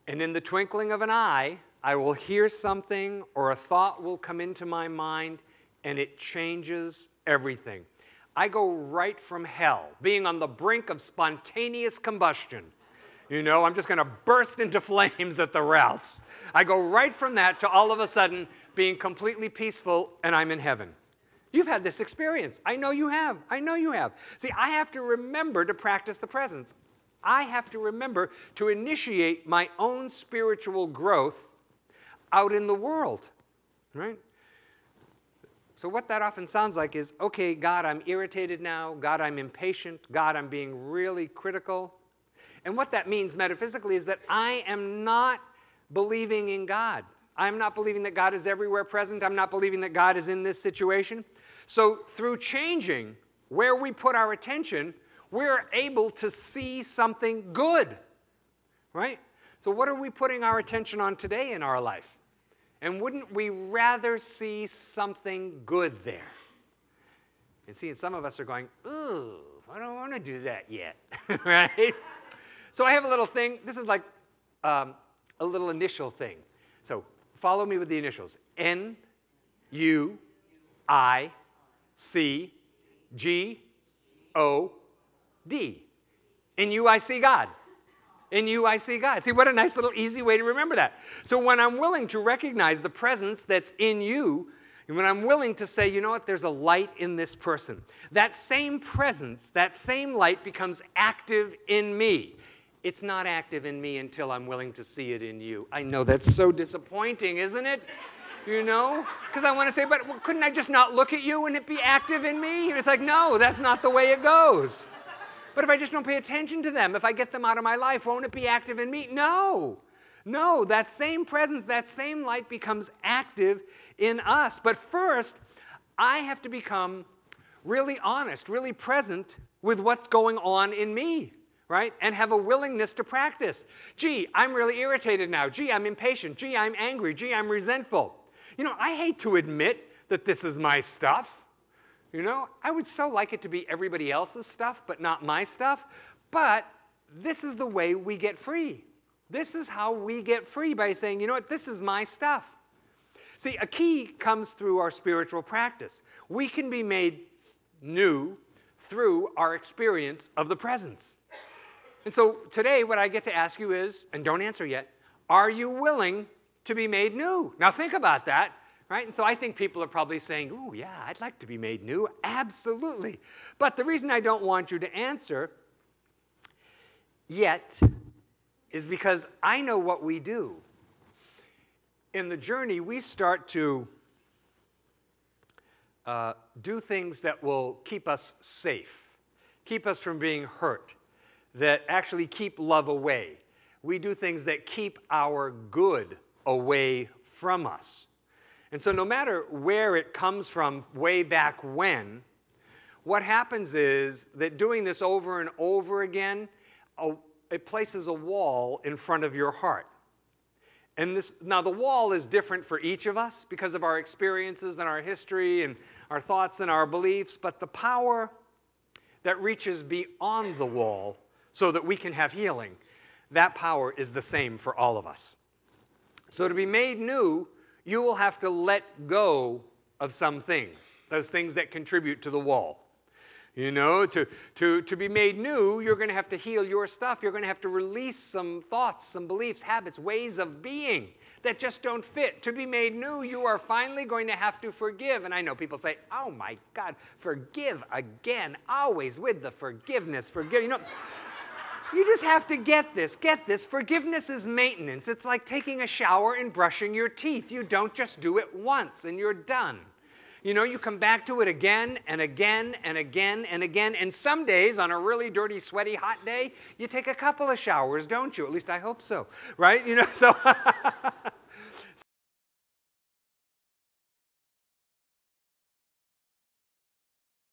And in the twinkling of an eye, I will hear something or a thought will come into my mind, and it changes everything. I go right from hell, being on the brink of spontaneous combustion. You know, I'm just going to burst into flames at the Ralphs. I go right from that to all of a sudden being completely peaceful, and I'm in heaven. You've had this experience. I know you have. I know you have. See, I have to remember to practice the presence. I have to remember to initiate my own spiritual growth out in the world, right? So what that often sounds like is, okay, God, I'm irritated now. God, I'm impatient. God, I'm being really critical. And what that means metaphysically is that I am not believing in God. I'm not believing that God is everywhere present. I'm not believing that God is in this situation. So through changing where we put our attention, we're able to see something good, right? So what are we putting our attention on today in our life? And wouldn't we rather see something good there? And see, some of us are going, ooh, I don't want to do that yet, right? So I have a little thing. This is like a little initial thing. So follow me with the initials. N, U, I, C, G, O, D. In you, I see God. In you, I see God. See, what a nice little easy way to remember that. So when I'm willing to recognize the presence that's in you, and when I'm willing to say, you know what, there's a light in this person, that same presence, that same light becomes active in me. It's not active in me until I'm willing to see it in you. I know that's so disappointing, isn't it? You know? Because I want to say, but couldn't I just not look at you and it be active in me? And it's like, no, that's not the way it goes. But if I just don't pay attention to them, if I get them out of my life, won't it be active in me? No. No, that same presence, that same light becomes active in us. But first, I have to become really honest, really present with what's going on in me, right? And have a willingness to practice. Gee, I'm really irritated now. Gee, I'm impatient. Gee, I'm angry. Gee, I'm resentful. You know, I hate to admit that this is my stuff. You know, I would so like it to be everybody else's stuff, but not my stuff. But this is the way we get free. This is how we get free, by saying, you know what, this is my stuff. See, a key comes through our spiritual practice. We can be made new through our experience of the presence. And so today what I get to ask you is, and don't answer yet, are you willing to be made new? Now think about that. Right? And so I think people are probably saying, ooh, yeah, I'd like to be made new. Absolutely. But the reason I don't want you to answer yet is because I know what we do. In the journey, we start to do things that will keep us safe, keep us from being hurt, that actually keep love away. We do things that keep our good away from us. And so no matter where it comes from way back when, what happens is that doing this over and over again, it places a wall in front of your heart. And now the wall is different for each of us because of our experiences and our history and our thoughts and our beliefs, but the power that reaches beyond the wall so that we can have healing, that power is the same for all of us. So to be made new, you will have to let go of some things, those things that contribute to the wall. You know, to be made new, you're going to have to heal your stuff. You're going to have to release some thoughts, some beliefs, habits, ways of being that just don't fit. To be made new, you are finally going to have to forgive. And I know people say, oh my God, forgive again, always with the forgiveness, forgive. You know, you just have to get this. Get this. Forgiveness is maintenance. It's like taking a shower and brushing your teeth. You don't just do it once and you're done. You know, you come back to it again and again and again and again. And some days, on a really dirty, sweaty, hot day, you take a couple of showers, don't you? At least I hope so, right? You know, so